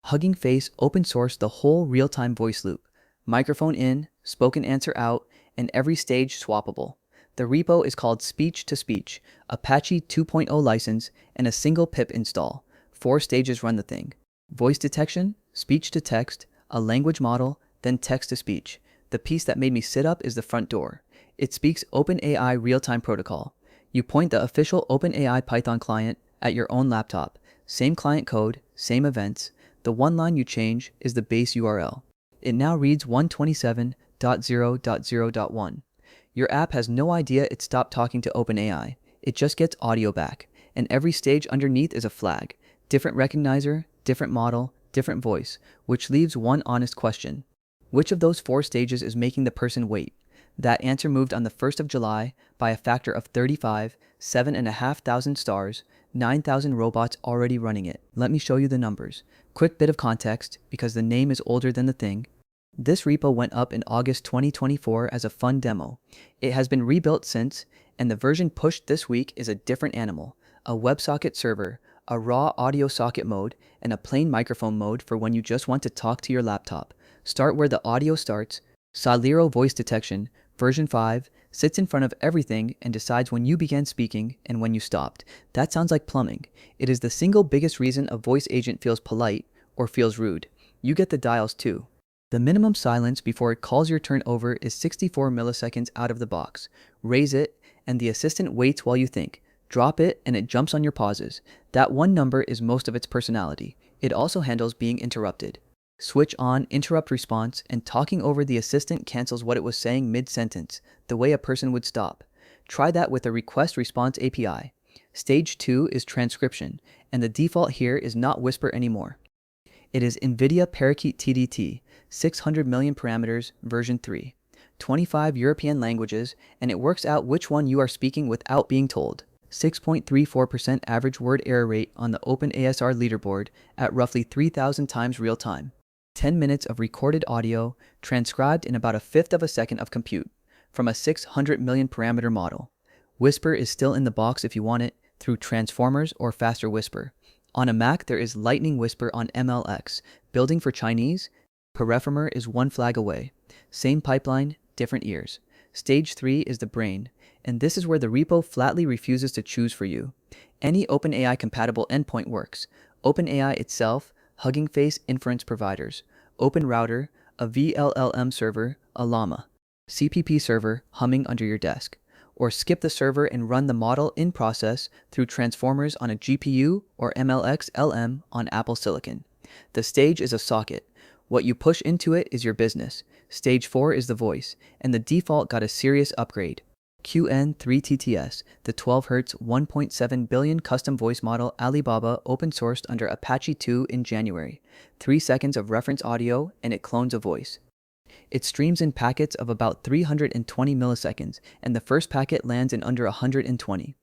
Hugging Face open sourced the whole real-time voice loop, microphone in, spoken answer out, and every stage swappable. The repo is called Speech-to-Speech, Apache 2.0 license, and a single pip install. 4 stages run the thing. Voice detection, speech-to-text, a language model, then text-to-speech. The piece that made me sit up is the front door. It speaks OpenAI real-time protocol. You point the official OpenAI Python client at your own laptop. Same client code, same events. The one line you change is the base URL. It now reads 127.0.0.1. Your app has no idea it stopped talking to OpenAI. It just gets audio back, and every stage underneath is a flag. Different recognizer, different model, different voice, which leaves one honest question. Which of those 4 stages is making the person wait? That answer moved on the 1st of July by a factor of 35, 7,500 stars, 9,000 robots already running it. Let me show you the numbers. Quick bit of context, because the name is older than the thing. This repo went up in August 2024 as a fun demo. It has been rebuilt since, and the version pushed this week is a different animal. A WebSocket server, a raw audio socket mode, and a plain microphone mode for when you just want to talk to your laptop. Start where the audio starts. Silero voice detection, version 5, sits in front of everything and decides when you began speaking and when you stopped. That sounds like plumbing. It is the single biggest reason a voice agent feels polite or feels rude. You get the dials too. The minimum silence before it calls your turn over is 64 milliseconds out of the box. Raise it, and the assistant waits while you think. Drop it, and it jumps on your pauses. That one number is most of its personality. It also handles being interrupted. Switch on interrupt response, and talking over the assistant cancels what it was saying mid-sentence, the way a person would stop. Try that with a request response API. Stage 2 is transcription, and the default here is not whisper anymore. It is NVIDIA Parakeet TDT, 600 million parameters, version 3. 25 European languages, and it works out which one you are speaking without being told. 6.34% average word error rate on the OpenASR leaderboard at roughly 3,000 times real time. 10 minutes of recorded audio, transcribed in about a fifth of a second of compute, from a 600 million parameter model. Whisper is still in the box if you want it, through Transformers or Faster Whisper. On a Mac, there is Lightning Whisper on MLX. Building for Chinese, Paraformer is one flag away. Same pipeline, different ears. Stage 3 is the brain, and this is where the repo flatly refuses to choose for you. Any OpenAI compatible endpoint works. OpenAI itself, Hugging Face inference providers, Open Router, a VLLM server, a llama, CPP server humming under your desk, or skip the server and run the model in process through transformers on a GPU or MLX LM on Apple Silicon. The stage is a socket. What you push into it is your business. Stage 4 is the voice, and the default got a serious upgrade. QN3TTS, the 12Hz 1.7 billion custom voice model Alibaba open-sourced under Apache 2 in January. 3 seconds of reference audio, and it clones a voice. It streams in packets of about 320 milliseconds, and the first packet lands in under 120.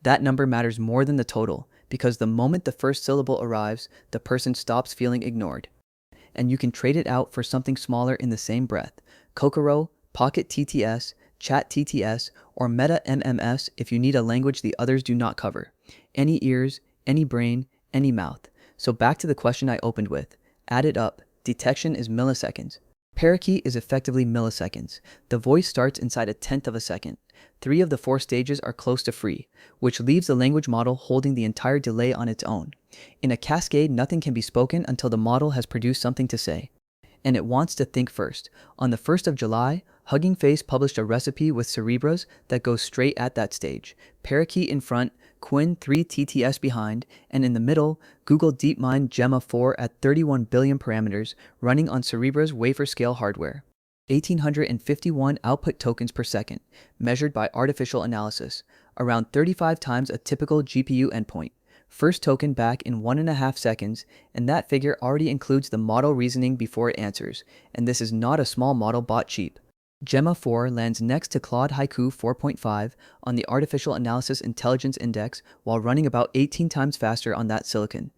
That number matters more than the total, because the moment the first syllable arrives, the person stops feeling ignored. And you can trade it out for something smaller in the same breath. Kokoro, Pocket TTS, Chat TTS, or Meta MMS if you need a language the others do not cover. Any ears, any brain, any mouth. So back to the question I opened with. Add it up. Detection is milliseconds. Parakeet is effectively milliseconds. The voice starts inside a tenth of a second. 3 of the 4 stages are close to free, which leaves the language model holding the entire delay on its own. In a cascade, nothing can be spoken until the model has produced something to say. And it wants to think first. On the 1st of July, Hugging Face published a recipe with Cerebras that goes straight at that stage. Parakeet in front, Qwen3TTS behind, and in the middle, Google DeepMind Gemma 4 at 31 billion parameters running on Cerebras Wafer-Scale hardware. 1,851 output tokens per second, measured by artificial analysis, around 35 times a typical GPU endpoint. First token back in 1.5 seconds, and that figure already includes the model reasoning before it answers, and this is not a small model bought cheap. Gemma 4 lands next to Claude Haiku 4.5 on the Artificial Analysis Intelligence Index while running about 18 times faster on that silicon.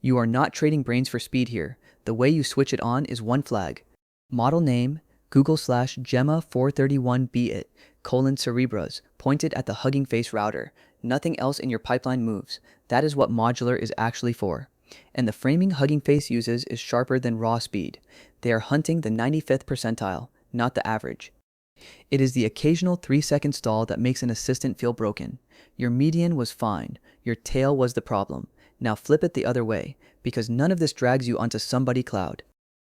You are not trading brains for speed here. The way you switch it on is one flag. Model name, Google/Gemma 431B Cerebras, pointed at the Hugging Face router. Nothing else in your pipeline moves. That is what modular is actually for. and the framing Hugging Face uses is sharper than raw speed. They are hunting the 95th percentile, not the average. It is the occasional 3-second stall that makes an assistant feel broken. Your median was fine, your tail was the problem. Now flip it the other way, because none of this drags you onto somebody cloud.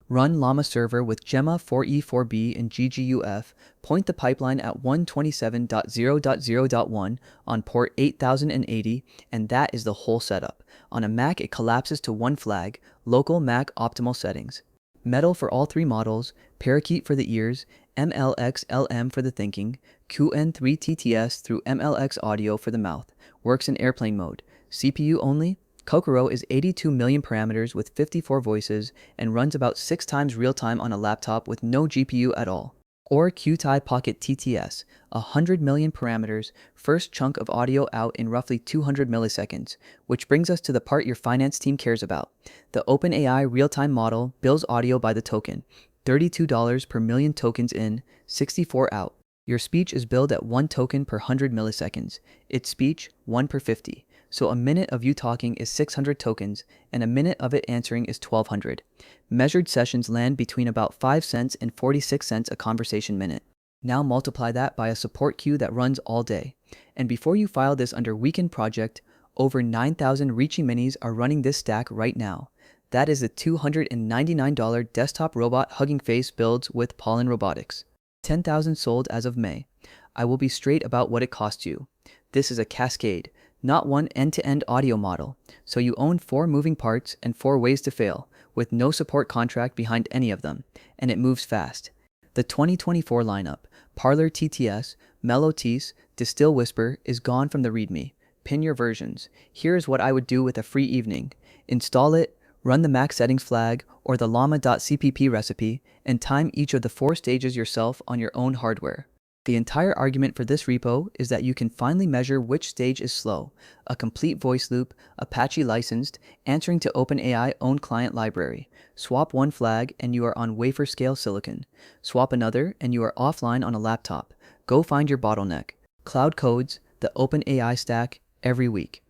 Run Llama server with Gemma 4E4B and GGUF, point the pipeline at 127.0.0.1 on port 8080, and that is the whole setup. On a Mac, it collapses to one flag, local Mac optimal settings. Metal for all three models, Parakeet for the ears, MLX LM for the thinking, QN3TTS through MLX audio for the mouth, works in airplane mode. CPU only? Kokoro is 82 million parameters with 54 voices and runs about 6 times real-time on a laptop with no GPU at all. Or Qtie Pocket TTS, 100 million parameters, first chunk of audio out in roughly 200 milliseconds, which brings us to the part your finance team cares about. The OpenAI real-time model bills audio by the token, $32 per million tokens in, 64 out. Your speech is billed at 1 token per 100 milliseconds, its speech 1 per 50. So a minute of you talking is 600 tokens, and a minute of it answering is 1200. Measured sessions land between about 5 cents and 46 cents a conversation minute. Now multiply that by a support queue that runs all day. And before you file this under Weekend Project, over 9,000 Reachy Minis are running this stack right now. That is the $299 desktop robot Hugging Face builds with Pollen Robotics. 10,000 sold as of May. I will be straight about what it costs you. This is a cascade, not one end-to-end audio model, so you own 4 moving parts and 4 ways to fail, with no support contract behind any of them, and it moves fast. The 2024 lineup, Parlor TTS, Mellow Tease, Distill Whisper, is gone from the README. Pin your versions. Here is what I would do with a free evening. Install it, run the Mac settings flag or the llama.cpp recipe, and time each of the 4 stages yourself on your own hardware. The entire argument for this repo is that you can finally measure which stage is slow. A complete voice loop, Apache licensed, answering to OpenAI own client library. Swap one flag and you are on Wafer-Scale silicon. Swap another and you are offline on a laptop. Go find your bottleneck. Cloud codes, the OpenAI stack, every week.